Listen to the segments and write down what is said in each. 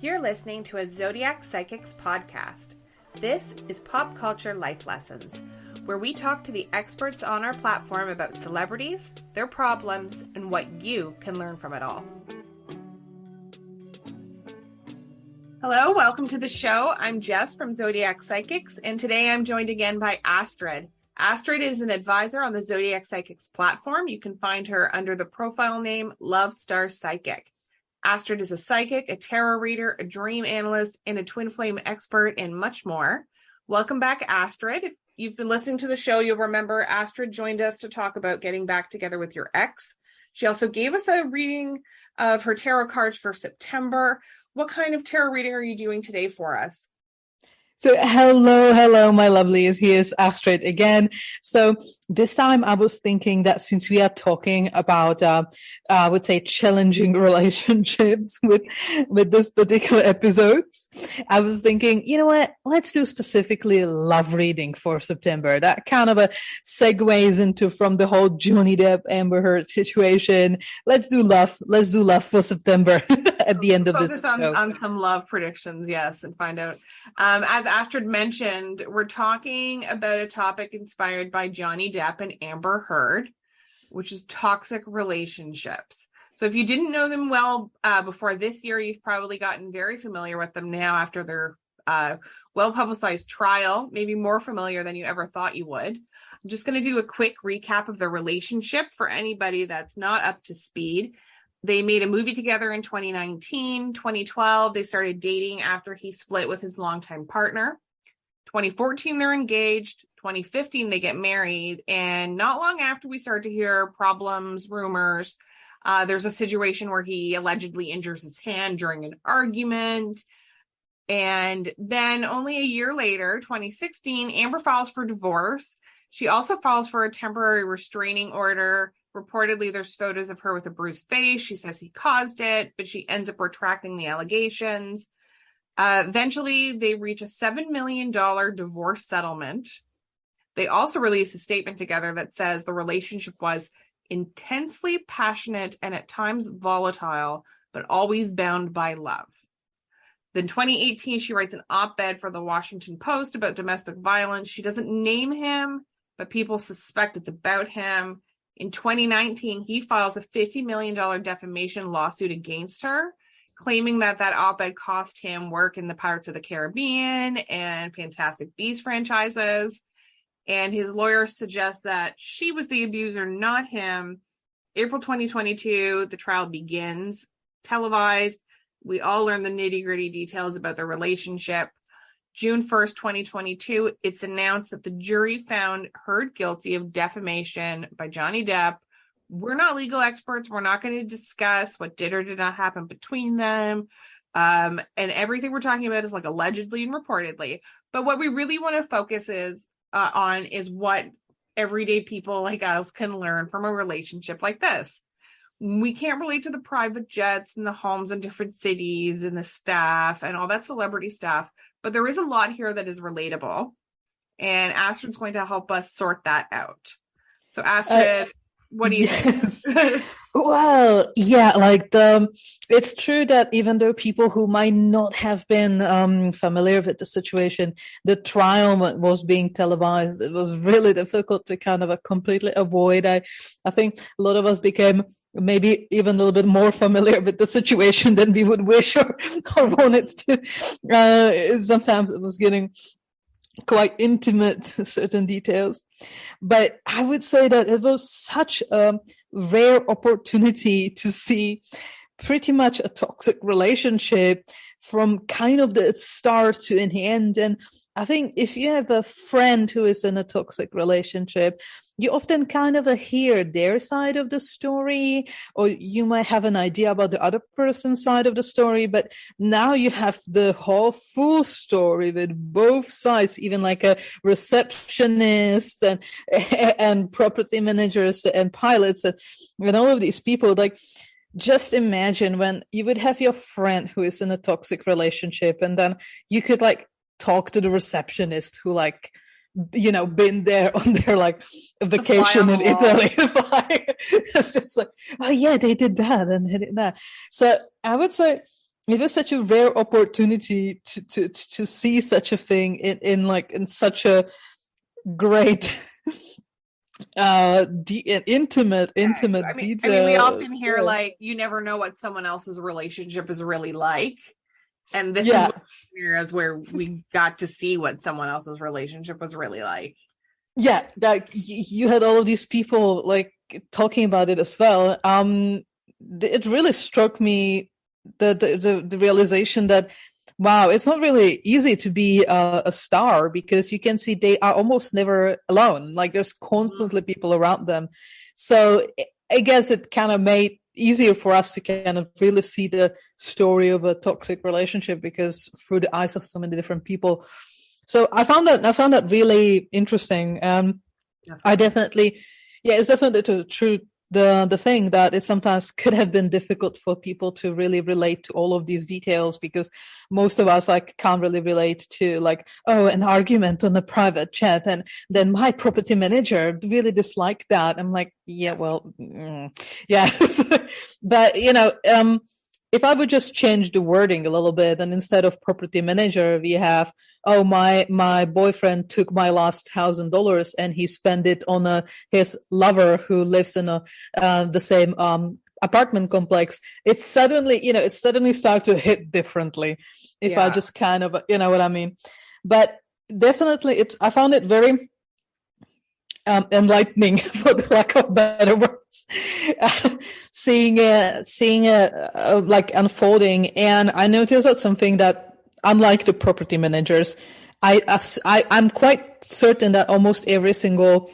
You're listening to a Zodiac Psychics podcast. This is Pop Culture Life Lessons, where we talk to the experts on our platform about celebrities, their problems, and what you can learn from it all. Hello, welcome to the show. I'm Jess from Zodiac Psychics, and today I'm joined again by Astrid. Astrid is an advisor on the Zodiac Psychics platform. You can find her under the profile name Love Star Psychic. Astrid is a psychic, a tarot reader, a dream analyst, and a twin flame expert, and much more. Welcome back, Astrid. If you've been listening to the show, you'll remember Astrid joined us to talk about getting back together with your ex. She also gave us a reading of her tarot cards for September. What kind of tarot reading are you doing today for us? So hello, my lovelies. Here's Astrid again. So this time I was thinking that since we are talking about, I would say challenging relationships with this particular episode, I was thinking, you know what? Let's do specifically a love reading for September. That kind of segues into from the whole Johnny Depp, Amber Heard situation. Let's do love for September at the end of this show. Focus on some love predictions, yes, and find out. As Astrid mentioned, we're talking about a topic inspired by Johnny Depp and Amber Heard, which is toxic relationships. So if you didn't know them well before this year, you've probably gotten very familiar with them now after their well-publicized trial, maybe more familiar than you ever thought you would. I'm just going to do a quick recap of their relationship for anybody that's not up to speed. They made a movie together in 2019, 2012. They started dating after he split with his longtime partner. 2014, they're engaged. 2015, they get married. And not long after, we start to hear problems, rumors. There's a situation where he allegedly injures his hand during an argument. And then only a year later, 2016, Amber files for divorce. She also files for a temporary restraining order. Reportedly, there's photos of her with a bruised face. She says he caused it, but she ends up retracting the allegations. Eventually, they reach a $7 million divorce settlement. They also release a statement together that says the relationship was intensely passionate and at times volatile, but always bound by love. Then 2018, she writes an op-ed for the Washington Post about domestic violence. She doesn't name him, but people suspect it's about him. In 2019, he files a $50 million defamation lawsuit against her, claiming that op-ed cost him work in the Pirates of the Caribbean and Fantastic Beasts franchises. And his lawyer suggests that she was the abuser, not him. April 2022, the trial begins, televised. We all learn the nitty-gritty details about their relationship. June 1st, 2022, it's announced that the jury found Heard guilty of defamation by Johnny Depp. We're not legal experts. We're not going to discuss what did or did not happen between them. And everything we're talking about is like allegedly and reportedly. But what we really want to focus on is what everyday people like us can learn from a relationship like this. We can't relate to the private jets and the homes in different cities and the staff and all that celebrity stuff. But there is a lot here that is relatable. And Astrid's going to help us sort that out. So Astrid, what do you think? Well, yeah, it's true that even though people who might not have been familiar with the situation, the trial was being televised. It was really difficult to kind of completely avoid. I think a lot of us became maybe even a little bit more familiar with the situation than we would wish or wanted to. Sometimes it was getting quite intimate, certain details. But I would say that it was such a rare opportunity to see pretty much a toxic relationship from kind of the start to in the end. And I think if you have a friend who is in a toxic relationship, you often kind of hear their side of the story, or you might have an idea about the other person's side of the story, but now you have the whole full story with both sides, even like a receptionist and property managers and pilots and all of these people. Like, just imagine when you would have your friend who is in a toxic relationship, and then you could talk to the receptionist who been there on their vacation in Italy. It's just oh yeah, they did that and they did that. So I would say it was such a rare opportunity to see such a thing in such a great intimate detail. We often hear like, you never know what someone else's relationship is really like, and this is where we got to see what someone else's relationship was really like. Yeah, like you had all of these people like talking about it as well. It really struck me the realization that, wow, it's not really easy to be a star, because you can see they are almost never alone. Like there's constantly people around them. So I guess it kind of made easier for us to kind of really see the story of a toxic relationship, because through the eyes of so many different people. So I found that really interesting. I definitely, it's definitely true. The thing that it sometimes could have been difficult for people to really relate to all of these details, because most of us like can't really relate to like, oh, an argument on a private chat, and then my property manager really disliked that. I'm like, yeah, but if I would just change the wording a little bit, and instead of property manager, we have, oh, my boyfriend took my last $1,000 and he spent it on his lover who lives in the same apartment complex. It suddenly starts to hit differently if I just kind of, you know what I mean? But definitely I found it very enlightening, for the lack of better words, seeing it like unfolding. And I noticed that something that, unlike the property managers, I'm quite certain that almost every single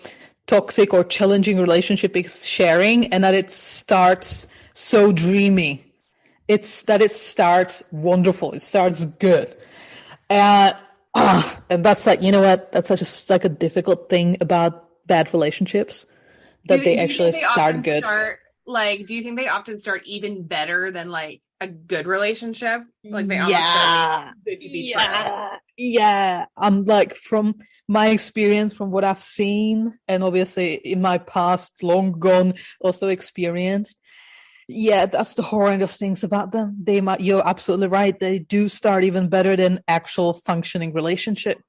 toxic or challenging relationship is sharing, and that it starts so dreamy. It starts wonderful. It starts good. And that's like, you know what? That's just like a difficult thing about bad relationships, that they actually start good. Do you think they often start even better than like a good relationship? Like they almost start good to be true. Yeah. Like from my experience, from what I've seen, and obviously in my past, long gone, also experienced. Yeah, that's the horrendous things about them. You're absolutely right. They do start even better than actual functioning relationship.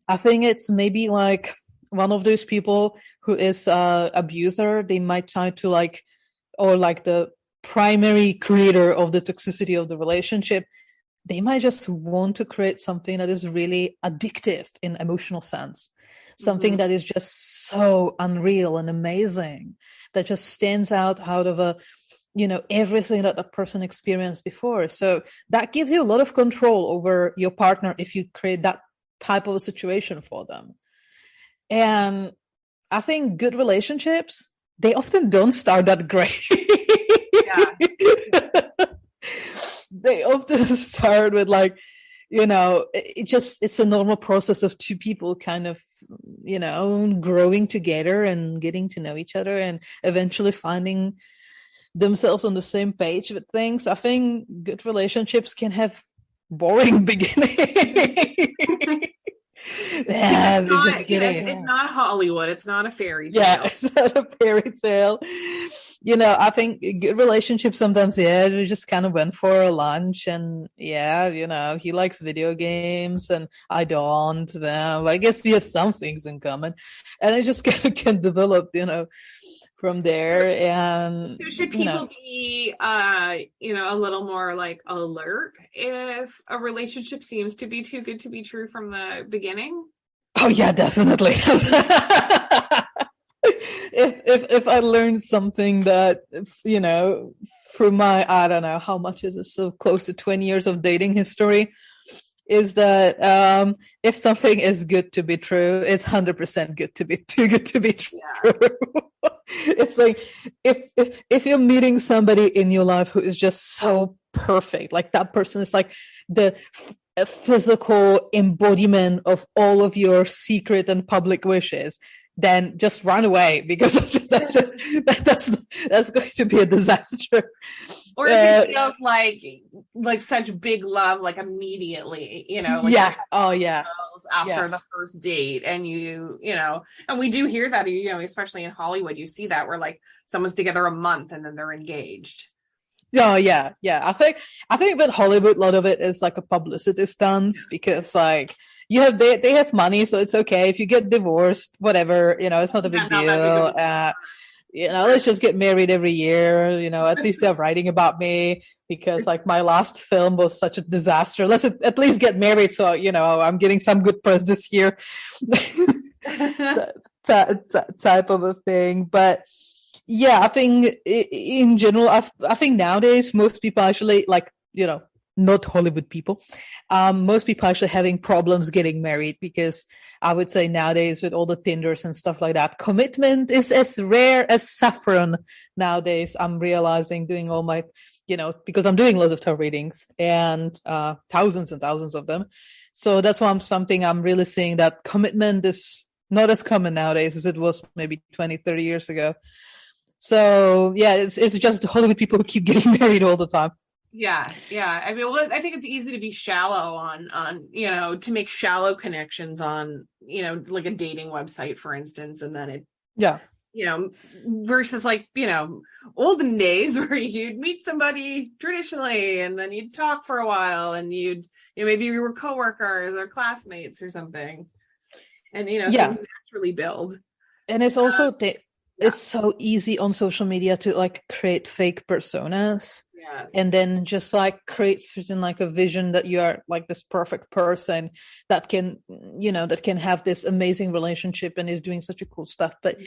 I think it's maybe like one of those people who is abuser, they might try to like, or like the primary creator of the toxicity of the relationship, they might just want to create something that is really addictive in emotional sense. Something that is just so unreal and amazing, that just stands out of everything that the person experienced before. So that gives you a lot of control over your partner if you create that type of a situation for them. And I think good relationships, they often don't start that great. They often start with like, it's a normal process of two people kind of, growing together and getting to know each other and eventually finding themselves on the same page with things. I think good relationships can have boring beginnings. It's not Hollywood. It's not a fairy tale. Yeah, it's not a fairy tale. I think good relationships sometimes, we just kind of went for a lunch, and he likes video games and I don't. Well, I guess we have some things in common, and it just kind of can develop, from there. And so should people be a little more like alert if a relationship seems to be too good to be true from the beginning? Oh yeah, definitely. if I learned something that, through my, I don't know how much is it, so close to 20 years of dating history, is that if something is good to be true, it's 100% too good to be true. Yeah. It's like if you're meeting somebody in your life who is just so perfect, like that person is like the physical embodiment of all of your secret and public wishes, then just run away, because that's going to be a disaster. Or if it feels like such big love, like immediately, after the first date, and and we do hear that, especially in Hollywood, you see that where like someone's together a month and then they're engaged. Oh yeah, yeah. I think with Hollywood, a lot of it is like a publicity stunt because like they have money, so it's okay if you get divorced, whatever, it's not a Yeah, big not that big of a deal. deal. Let's just get married every year. At least they're writing about me because like my last film was such a disaster. Let's at least get married, so I'm getting some good press this year. Type of a thing, but. Yeah, I think in general, I think nowadays most people actually like, not Hollywood people. Most people actually having problems getting married because I would say nowadays with all the Tinders and stuff like that, commitment is as rare as saffron nowadays. I'm realizing doing all my, because I'm doing lots of tarot readings and thousands and thousands of them. So that's why something I'm really seeing that commitment is not as common nowadays as it was maybe 20, 30 years ago. So yeah, it's just Hollywood people who keep getting married all the time. Yeah. I mean, well, I think it's easy to be shallow on to make shallow connections on like a dating website, for instance, and then versus like olden days where you'd meet somebody traditionally and then you'd talk for a while and maybe you were coworkers or classmates or something, and things naturally build. And it's also it's so easy on social media to like create fake personas. Yes. And then just like create certain like a vision that you are like this perfect person that can have this amazing relationship and is doing such a cool stuff. But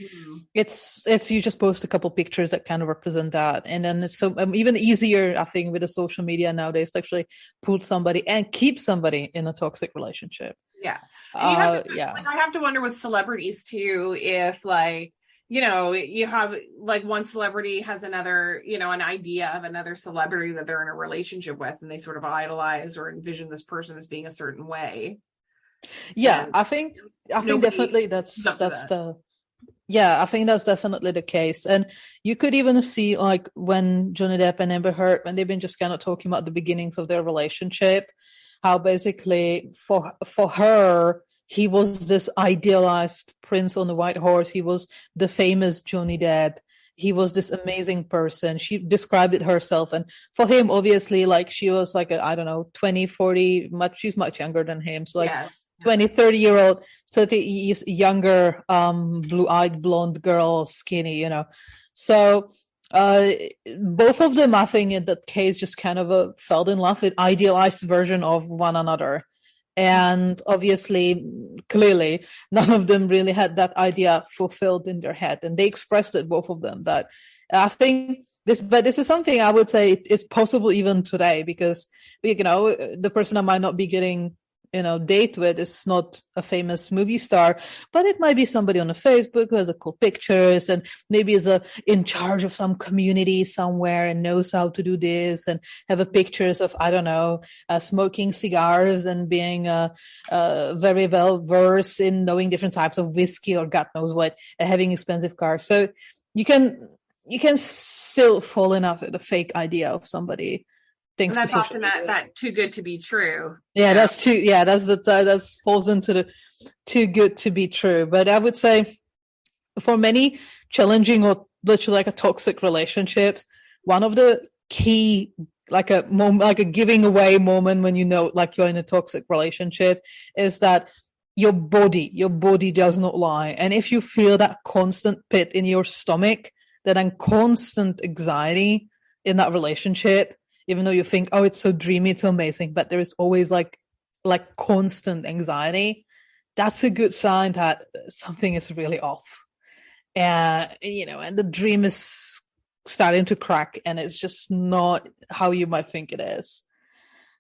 it's you just post a couple pictures that kind of represent that. And then it's so even easier, I think, with the social media nowadays to actually put somebody and keep somebody in a toxic relationship. Yeah. And I have to wonder with celebrities too, if like, you have like one celebrity has another, an idea of another celebrity that they're in a relationship with, and they sort of idolize or envision this person as being a certain way. Yeah, I think definitely that's the I think that's definitely the case. And you could even see like when Johnny Depp and Amber Heard, when they've been just kind of talking about the beginnings of their relationship, how basically for her, he was this idealized prince on the white horse. He was the famous Johnny Depp. He was this amazing person. She described it herself. And for him, obviously, like she was like, 20, 40, she's much younger than him. So like 20, 30-year-old, 30 years younger, blue-eyed blonde girl, skinny, So both of them, I think, in that case, just kind of fell in love with idealized version of one another. And obviously, clearly, none of them really had that idea fulfilled in their head. And they expressed it, both of them, that I think this is something I would say is possible even today, because, the person I might not be getting date with is not a famous movie star, but it might be somebody on a Facebook who has a cool pictures and maybe is in charge of some community somewhere and knows how to do this and have a pictures of, smoking cigars and being very well versed in knowing different types of whiskey or God knows what, having expensive cars. So you can still fall in love with a fake idea of somebody. And that's often that too good to be true. Yeah, that's too. Yeah, that falls into the too good to be true. But I would say, for many challenging or literally like a toxic relationships, one of the key like a giving away moment when like you're in a toxic relationship is that your body does not lie, and if you feel that constant pit in your stomach, that constant anxiety in that relationship. Even though you think, oh, it's so dreamy, it's so amazing, but there is always like constant anxiety. That's a good sign that something is really off. And the dream is starting to crack, and it's just not how you might think it is.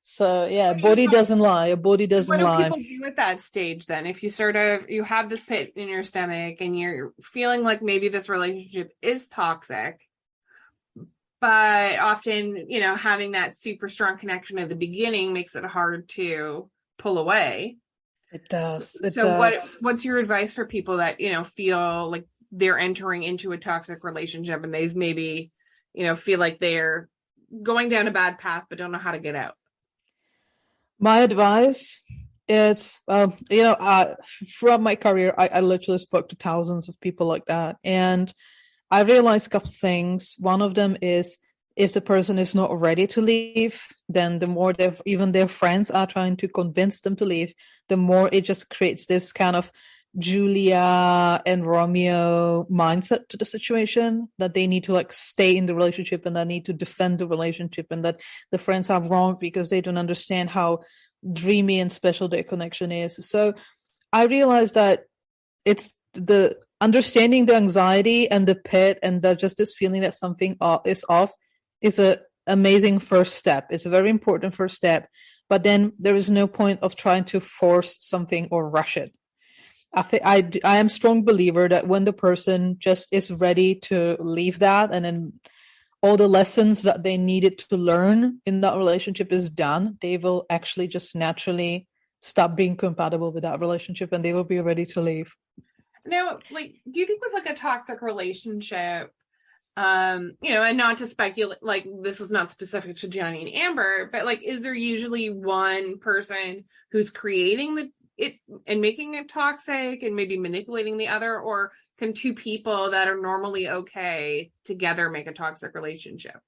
So yeah, body doesn't lie. Your body doesn't lie. What do people do at that stage then? If you have this pit in your stomach and you're feeling like maybe this relationship is toxic, but often, having that super strong connection at the beginning makes it hard to pull away. It does. What's your advice for people that, feel like they're entering into a toxic relationship and they've maybe, feel like they're going down a bad path, but don't know how to get out? My advice is, throughout my career, I literally spoke to thousands of people like that. And I realized a couple things. One of them is if the person is not ready to leave, then the more even their friends are trying to convince them to leave, the more it just creates this kind of Julia and Romeo mindset to the situation, that they need to like stay in the relationship and they need to defend the relationship, and that the friends are wrong because they don't understand how dreamy and special their connection is. So I realized that it's the understanding the anxiety and the pit and just this feeling that something is off is a amazing first step. It's a very important first step, but then there is no point of trying to force something or rush it. I am a strong believer that when the person just is ready to leave that, and then all the lessons that they needed to learn in that relationship is done, they will actually just naturally stop being compatible with that relationship and they will be ready to leave. Now, like, do you think with like a toxic relationship, and not to speculate, like this is not specific to Johnny and Amber, but like, is there usually one person who's creating it and making it toxic and maybe manipulating the other, or can two people that are normally okay together make a toxic relationship?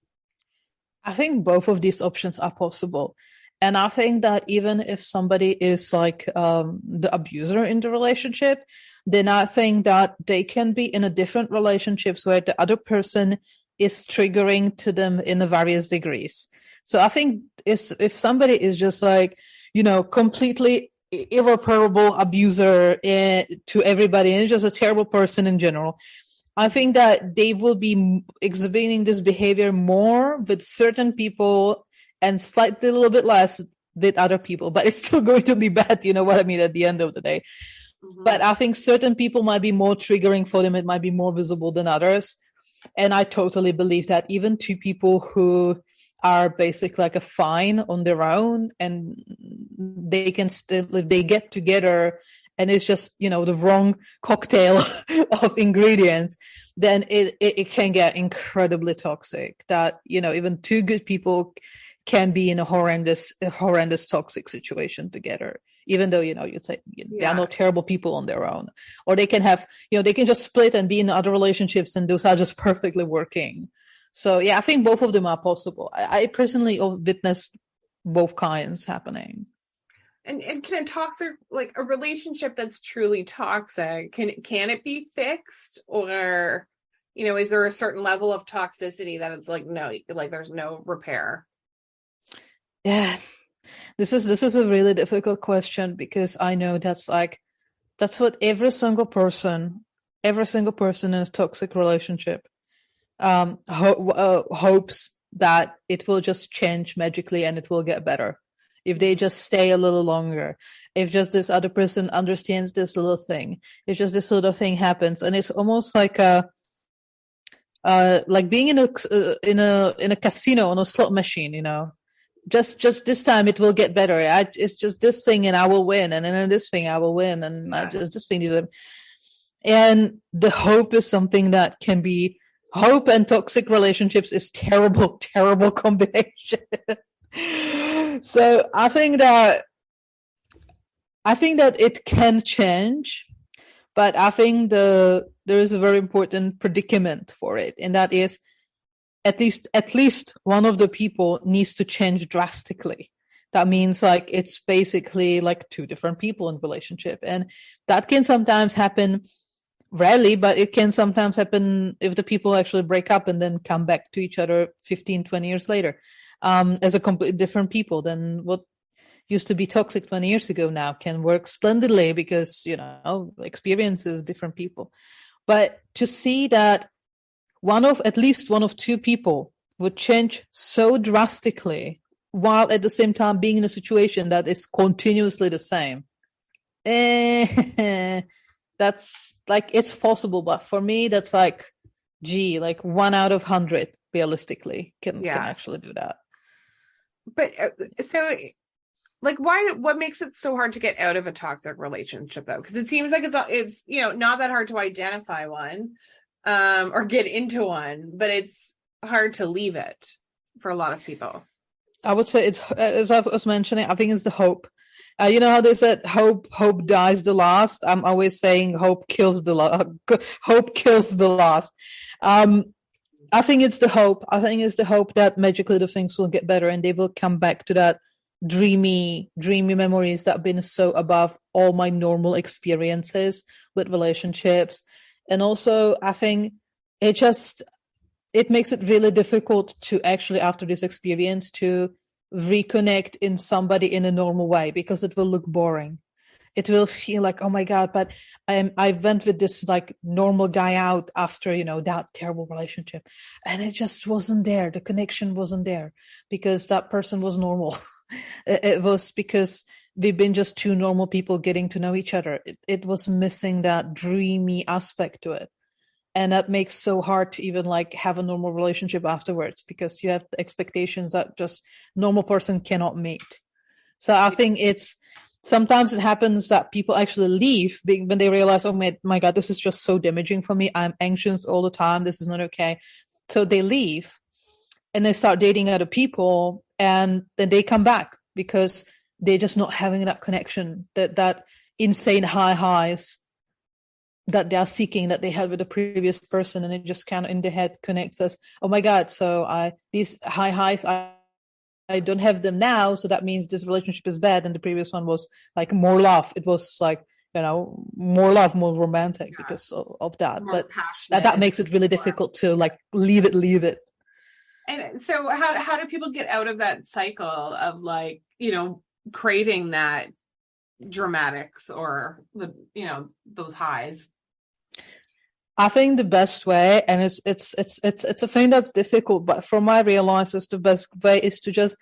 I think both of these options are possible. And I think that even if somebody is like the abuser in the relationship, then I think that they can be in a different relationships where the other person is triggering to them in a various degrees. So I think if somebody is just like, completely irreparable abuser to everybody and just a terrible person in general, I think that they will be exhibiting this behavior more with certain people and slightly a little bit less with other people, but it's still going to be bad, you know what I mean, at the end of the day. Mm-hmm. But I think certain people might be more triggering for them. It might be more visible than others. And I totally believe that even two people who are basically like a fine on their own, and they can still, if they get together and it's just, the wrong cocktail of ingredients, then it can get incredibly toxic. That, even two good people can be in a horrendous toxic situation together, even though, you'd say they are not terrible people on their own. Or they can have, they can just split and be in other relationships and those are just perfectly working. So, I think both of them are possible. I personally witnessed both kinds happening. And can a toxic, like a relationship that's truly toxic, can it be fixed? Or, is there a certain level of toxicity that it's like, no, like there's no repair? Yeah, this is a really difficult question, because I know that's what every single person in a toxic relationship hopes, that it will just change magically and it will get better if they just stay a little longer, if just this other person understands this little thing, if just this sort of thing happens. And it's almost like like being in a casino on a slot machine, just this time it will get better. It's just this thing and I will win, and then this thing I will win, and this thing. And the hope is something that can be, hope and toxic relationships is terrible, terrible combination. So I think that it can change, but I think there is a very important predicament for it, and that is at least one of the people needs to change drastically. That means like it's basically like two different people in relationship, and that can sometimes happen. Rarely, but it can sometimes happen if the people actually break up and then come back to each other 15, 20 years later, as a completely different people than what used to be toxic 20 years ago now can work splendidly, because, experiences different people. But to see that at least one of two people would change so drastically while at the same time being in a situation that is continuously the same, that's like, it's possible, but for me that's like 1 out of 100 realistically can actually do that. But so like, what makes it so hard to get out of a toxic relationship though? Because it seems like it's not that hard to identify one or get into one, but it's hard to leave it for a lot of people. I would say it's, as I was mentioning, I think it's the hope. You know how they said hope dies the last? I'm always saying hope kills the last. I think it's the hope. I think it's the hope that magically the things will get better and they will come back to that dreamy memories that have been so above all my normal experiences with relationships. And also, I think it makes it really difficult to actually, after this experience, to reconnect in somebody in a normal way, because it will look boring. It will feel like, oh my God, but I went with this like normal guy out after, that terrible relationship. And it just wasn't there. The connection wasn't there because that person was normal. It was because we've been just two normal people getting to know each other. It was missing that dreamy aspect to it. And that makes so hard to even like have a normal relationship afterwards, because you have expectations that just normal person cannot meet. So I think sometimes it happens that people actually leave when they realize, oh my God, this is just so damaging for me. I'm anxious all the time. This is not okay. So they leave and they start dating other people, and then they come back because they're just not having that connection, that insane highs that they are seeking that they had with the previous person. And it just kind of in the head connects us. Oh my God. So these high highs, I don't have them now, so that means this relationship is bad, and the previous one was like more love. It was like, more love, more romantic because of that. More but that makes it really difficult to like leave it. And so how do people get out of that cycle of like, craving that dramatics or those highs? I think the best way, and it's a thing that's difficult, but from what I realize is the best way is to just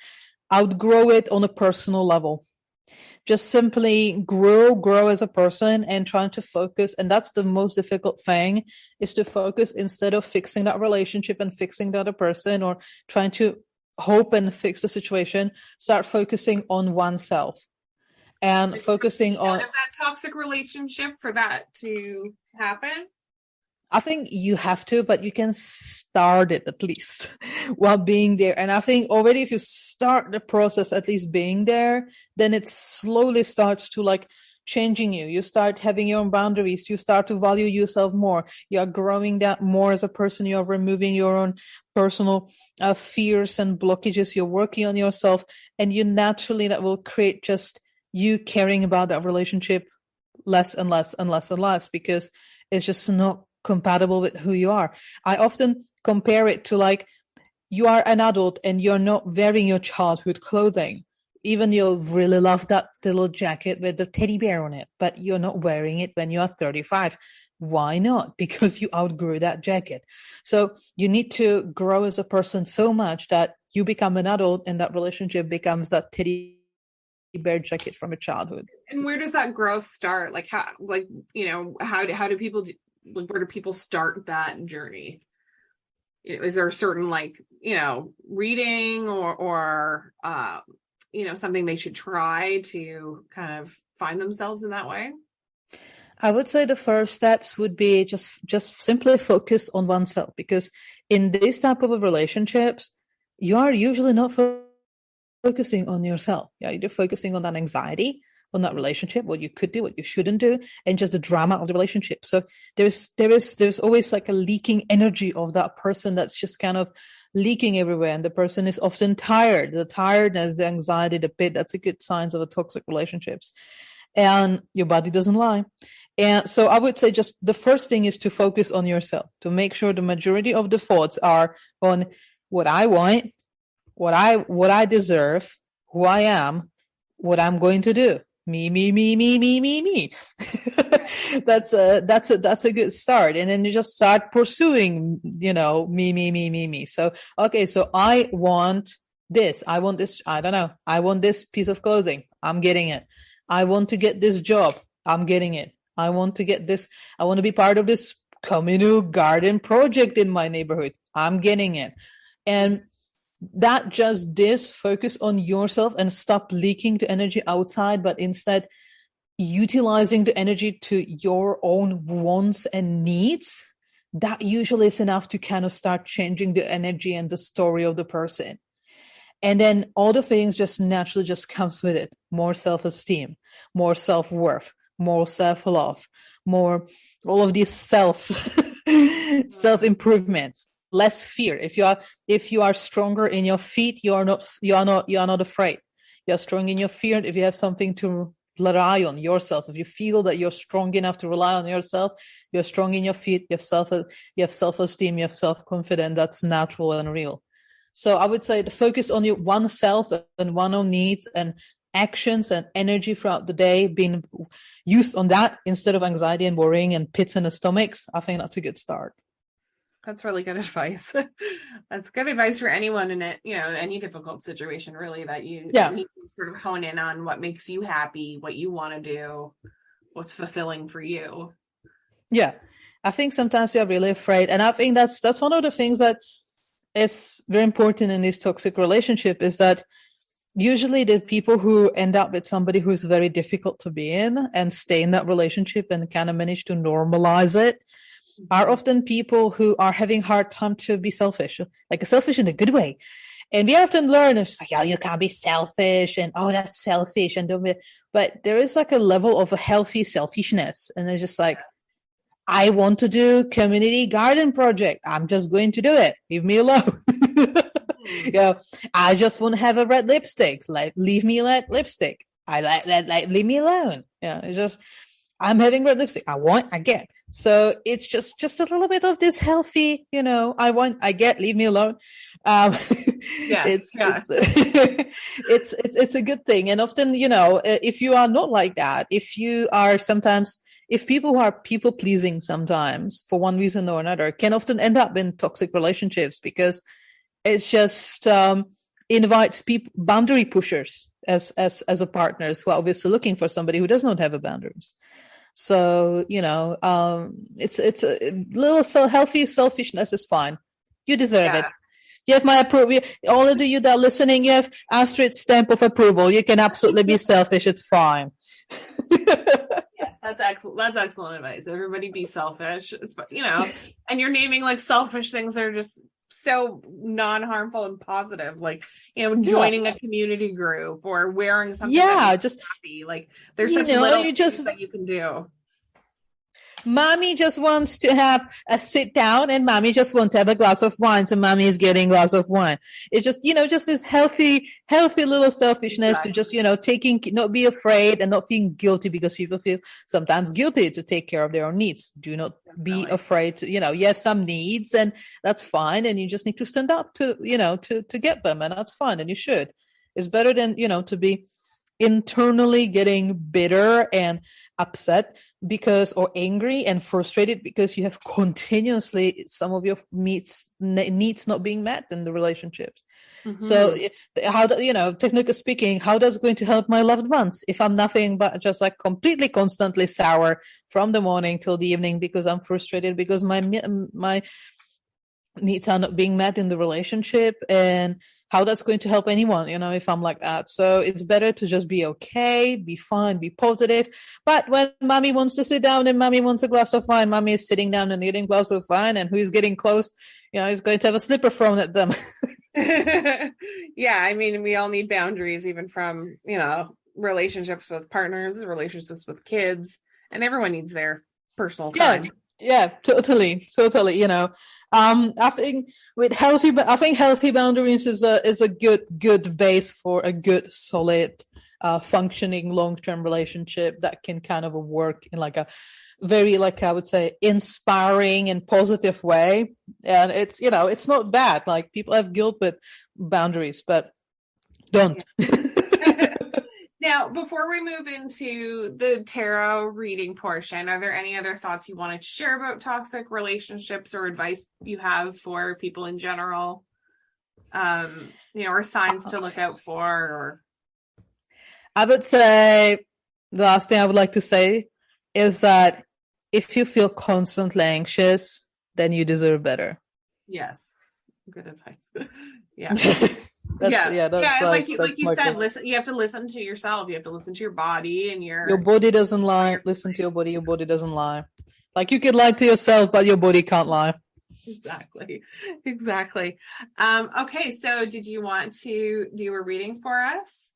outgrow it on a personal level. Just simply grow as a person and trying to focus. And that's the most difficult thing, is to focus instead of fixing that relationship and fixing the other person or trying to hope and fix the situation. Start focusing on oneself and focusing on that toxic relationship for that to happen. I think you have to, but you can start it at least while being there. And I think already if you start the process, at least being there, then it slowly starts to like changing you. You start having your own boundaries. You start to value yourself more. You are growing that more as a person. You are removing your own personal fears and blockages. You're working on yourself, and you naturally, that will create just you caring about that relationship less and less and less and less, because it's just not compatible with who you are. I often compare it to like, you are an adult and you're not wearing your childhood clothing. Even you really love that little jacket with the teddy bear on it, but you're not wearing it when you are 35. Why not? Because you outgrew that jacket. So you need to grow as a person so much that you become an adult and that relationship becomes that teddy bear jacket from a childhood. And where does that growth start? Like how do people where do people start that journey? Is there a certain reading or something they should try to kind of find themselves in that way? I would say the first steps would be just simply focus on oneself, because in this type of relationships, you are usually not focusing on yourself. Yeah, you're focusing on that anxiety, on that relationship, what you could do, what you shouldn't do, and just the drama of the relationship. So there's always like a leaking energy of that person that's just kind of leaking everywhere, and the person is often tired. The tiredness, the anxiety, the pit, that's a good signs of the toxic relationships. And your body doesn't lie. And so I would say just the first thing is to focus on yourself, to make sure the majority of the thoughts are on what I want, what I deserve, who I am, what I'm going to do. Me. That's a good start. And then you just start pursuing, me. So, okay, so I want this. I want this. I don't know. I want this piece of clothing. I'm getting it. I want to get this job. I'm getting it. I want to get this. I want to be part of this communal garden project in my neighborhood. I'm getting it. And that just this focus on yourself and stop leaking the energy outside, but instead utilizing the energy to your own wants and needs. That usually is enough to kind of start changing the energy and the story of the person. And then all the things just naturally just comes with it. More self-esteem, more self-worth, more self-love, more all of these self-improvements. less fear. If you are stronger in your feet, you are not afraid. You're strong in your fear. If you have something to rely on yourself, if you feel that you're strong enough to rely on yourself, you're strong in your feet, you have self-esteem, you have self-confidence. That's natural and real. So I would say the focus on your oneself and one own needs and actions and energy throughout the day being used on that instead of anxiety and worrying and pits in the stomachs. I think that's a good start. That's really good advice. That's good advice for anyone in it, any difficult situation, really, that you need to sort of hone in on what makes you happy, what you want to do, what's fulfilling for you. Yeah. I think sometimes you're really afraid. And I think that's one of the things that is very important in this toxic relationship is that usually the people who end up with somebody who's very difficult to be in and stay in that relationship and kind of manage to normalize it are often people who are having hard time to be selfish, like selfish in a good way. And we often learn, it's like, oh, you can't be selfish and, oh, that's selfish. And don't be, but there is like a level of a healthy selfishness. And it's just like, I want to do community garden project. I'm just going to do it. Leave me alone. I just want to have a red lipstick. Like, leave me red lipstick. I like that. Like, leave me alone. Yeah. It's just, I'm having red lipstick. I get. So it's just a little bit of this healthy, I get, leave me alone. It's a good thing. And often, if you are not like that, if people who are people pleasing sometimes for one reason or another can often end up in toxic relationships because it's just, invites people, boundary pushers as a partners who are obviously looking for somebody who does not have a boundaries. So, it's a little healthy selfishness is fine. You deserve it. You have my approval. All of you that are listening, you have Astrid's stamp of approval. You can absolutely be selfish. It's fine. Yes, that's excellent. That's excellent advice. Everybody be selfish. It's, and you're naming like selfish things that are just so non-harmful and positive, like joining a community group or wearing something just happy. Like there's such little things that you can do. Mommy just wants to have a sit down and mommy just wants to have a glass of wine, so mommy is getting a glass of wine. It's just just this healthy little selfishness to just not be afraid and not feeling guilty, because people feel sometimes guilty to take care of their own needs. Do not be afraid to, you have some needs and that's fine, and you just need to stand up to get them, and that's fine, and you should. It's better than to be internally getting bitter and upset or angry and frustrated because you have continuously some of your needs not being met in the relationships. Mm-hmm. So how technically speaking, how does it going to help my loved ones if I'm nothing but just like completely constantly sour from the morning till the evening because I'm frustrated because my needs are not being met in the relationship? And how that's going to help anyone, if I'm like that. So it's better to just be okay, be fine, be positive. But when mommy wants to sit down and mommy wants a glass of wine, mommy is sitting down and getting a glass of wine, and who's getting close, is going to have a slipper thrown at them. Yeah, I mean, we all need boundaries, even from, relationships with partners, relationships with kids, and everyone needs their personal time. Yeah, totally. I think healthy boundaries is a good base for a good, solid, functioning long-term relationship that can kind of work in like a very, like I would say, inspiring and positive way. And it's, it's not bad. Like people have guilt with boundaries, but don't. Now, before we move into the tarot reading portion, are there any other thoughts you wanted to share about toxic relationships or advice you have for people in general? Or signs to look out for? Or I would say the last thing I would like to say is that if you feel constantly anxious, then you deserve better. Yes. Good advice. Yeah. Like you said, listen. You have to listen to yourself. You have to listen to your body and your body doesn't lie. Listen to your body. Your body doesn't lie. Like you could lie to yourself, but your body can't lie. Exactly. Okay. So, did you want to do a reading for us?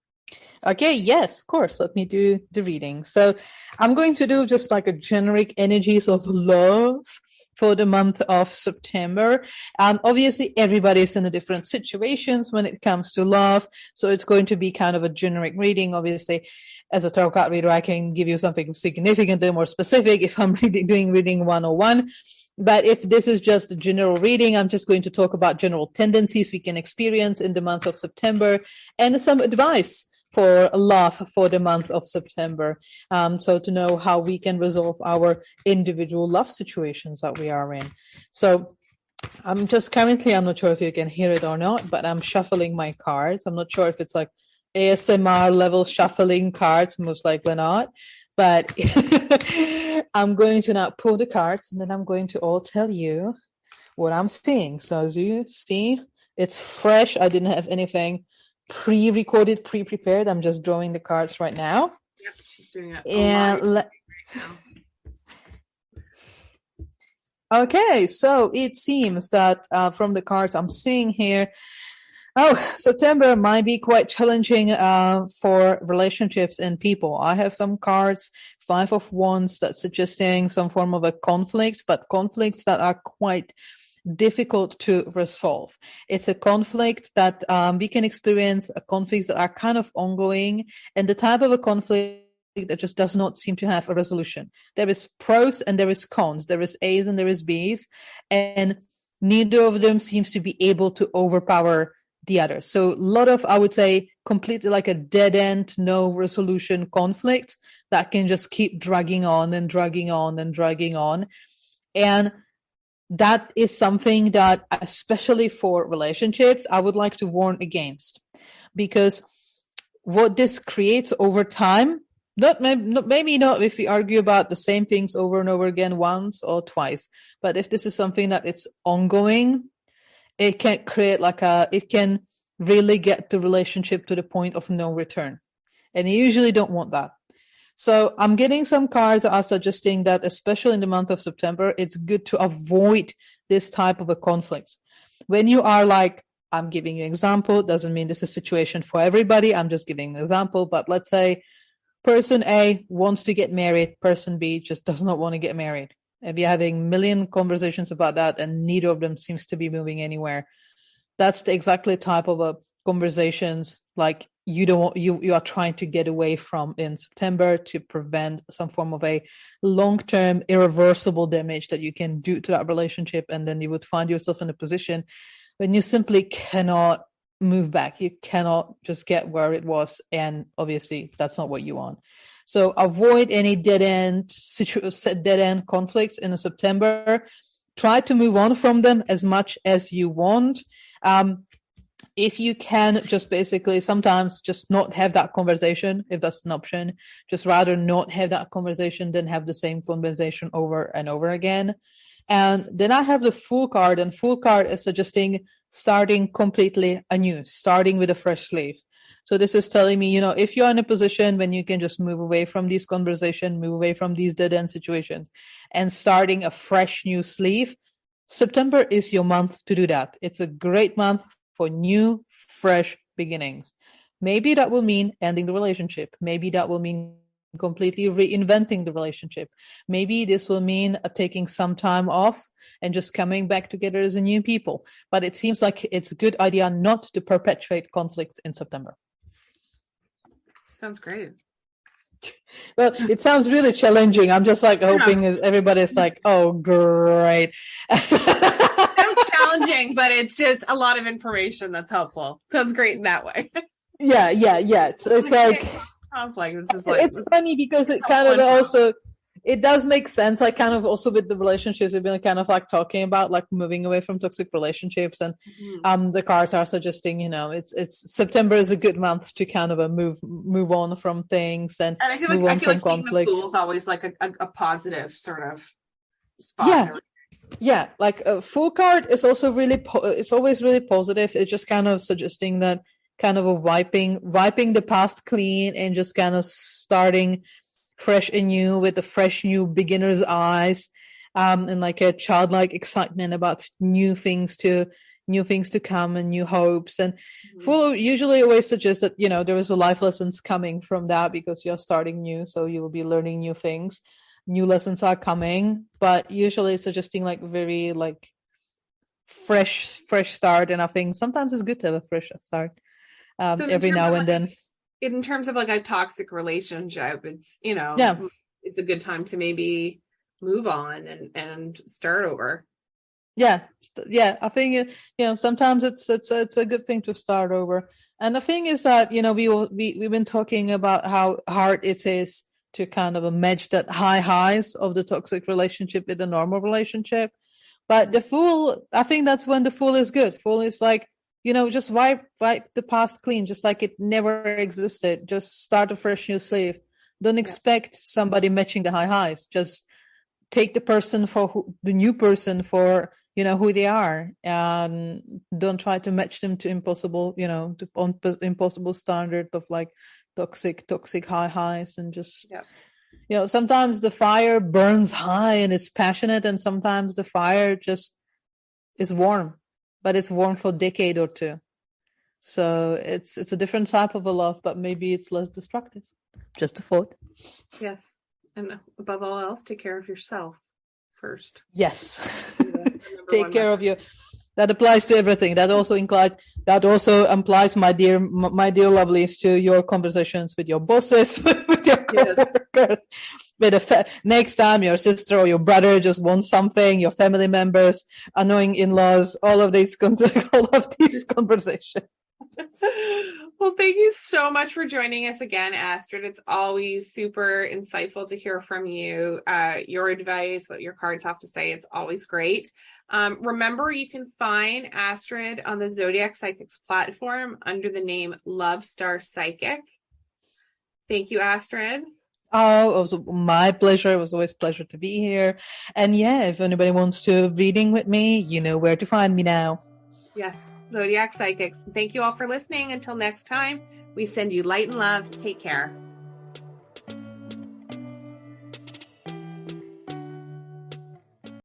Okay. Yes, of course. Let me do the reading. So, I'm going to do just like a generic energies of love for the month of September. Obviously, everybody's in a different situations when it comes to love. So it's going to be kind of a generic reading. Obviously, as a tarot card reader, I can give you something significantly more specific if I'm doing reading 101. But if this is just a general reading, I'm just going to talk about general tendencies we can experience in the month of September and some advice for love for the month of September. So to know how we can resolve our individual love situations that we are in. So I'm just currently, I'm not sure if you can hear it or not, but I'm shuffling my cards. I'm not sure if it's like ASMR level shuffling cards, most likely not. But I'm going to now pull the cards and then I'm going to all tell you what I'm seeing. So as you see, it's fresh. I didn't have anything pre-recorded, pre-prepared. I'm just drawing the cards right now. Yep, she's doing it. And okay, so it seems that from the cards I'm seeing here, September might be quite challenging for relationships and people. I have some cards, 5 of Wands, that's suggesting some form of a conflict, but conflicts that are quite difficult to resolve. It's a conflict that we can experience, conflicts that are kind of ongoing, and the type of a conflict that just does not seem to have a resolution. There is pros and there is cons. There is A's and there is B's, and neither of them seems to be able to overpower the other. So a lot of, I would say, completely like a dead end, no resolution conflict that can just keep dragging on and dragging on and dragging on. And that is something that, especially for relationships, I would like to warn against, because what this creates over time, maybe not if we argue about the same things over and over again once or twice, but if this is something that it's ongoing, it can create it can really get the relationship to the point of no return. And you usually don't want that. So I'm getting some cards that are suggesting that, especially in the month of September, it's good to avoid this type of a conflict. When you are like, I'm giving you an example, doesn't mean this is a situation for everybody. I'm just giving an example. But let's say person A wants to get married. Person B just does not want to get married. And we're having a million conversations about that, and neither of them seems to be moving anywhere. That's the exactly type of a conversations like you are trying to get away from in September to prevent some form of a long-term irreversible damage that you can do to that relationship, and then you would find yourself in a position when you simply cannot move back. You cannot just get where it was, and obviously that's not what you want. So avoid any dead-end conflicts in September. Try to move on from them as much as you want. If you can, just basically sometimes just not have that conversation, if that's an option. Just rather not have that conversation than have the same conversation over and over again. And then I have the Fool card, and Fool card is suggesting starting completely anew, starting with a fresh slate. So this is telling me, if you're in a position when you can just move away from these conversations, move away from these dead-end situations, and starting a fresh new sleeve, September is your month to do that. It's a great month for new, fresh beginnings. Maybe that will mean ending the relationship. Maybe that will mean completely reinventing the relationship. Maybe this will mean taking some time off and just coming back together as a new people. But it seems like it's a good idea not to perpetuate conflict in September. Sounds great. Well, it sounds really challenging. I'm just like hoping everybody's like, oh, great. Sounds challenging, but it's just a lot of information that's helpful. Sounds great in that way. Yeah. It's like conflict. It's just like, it's funny because it kind of also, it does make sense. Like kind of also with the relationships, we've been kind of like talking about like moving away from toxic relationships, and the cards are suggesting, it's September is a good month to kind of move on from things and I feel like conflicts. The Fool is always like a positive sort of spot. Yeah. Like a Fool card is also really, it's always really positive. It's just kind of suggesting that kind of a wiping the past clean and just kind of starting fresh and new with a fresh new beginner's eyes, and like a childlike excitement about new things to come and new hopes. And Fool usually always suggests that there is a life lessons coming from that because you're starting new, so you will be learning new things. new lessons are coming, but usually it's suggesting like very like fresh start. And I think sometimes it's good to have a fresh start So every now and then. In terms of like a toxic relationship, it's, Yeah. it's a good time to maybe move on and start over. Yeah. I think sometimes it's a good thing to start over. And the thing is that we've been talking about how hard it is to kind of match that highs of the toxic relationship with the normal relationship. But the Fool, I think that's when the Fool is good. Fool is like, just wipe the past clean, just like it never existed. Just start a fresh new slate. Don't expect somebody matching the highs. Just take the person the new person for who they are, and don't try to match them to impossible standard of like toxic highs, and just sometimes the fire burns high and it's passionate, and sometimes the fire just is warm, but it's warm for a decade or two. So it's a different type of a love, but maybe it's less destructive. Just a thought. Yes. And above all else, take care of yourself first. Yes. Take care of you. That applies to everything. That also implies, my dear lovelies, to your conversations with your bosses, with your coworkers. Next time your sister or your brother just wants something, your family members, annoying in-laws, all of these conversations. Well, thank you so much for joining us again, Astrid. It's always super insightful to hear from you, your advice, what your cards have to say. It's always great. Remember, you can find Astrid on the Zodiac Psychics platform under the name Love Star Psychic. Thank you, Astrid. Oh, it was my pleasure. It was always a pleasure to be here. And if anybody wants to reading with me, you know where to find me now. Yes, Zodiac Psychics. Thank you all for listening. Until next time, we send you light and love. Take care.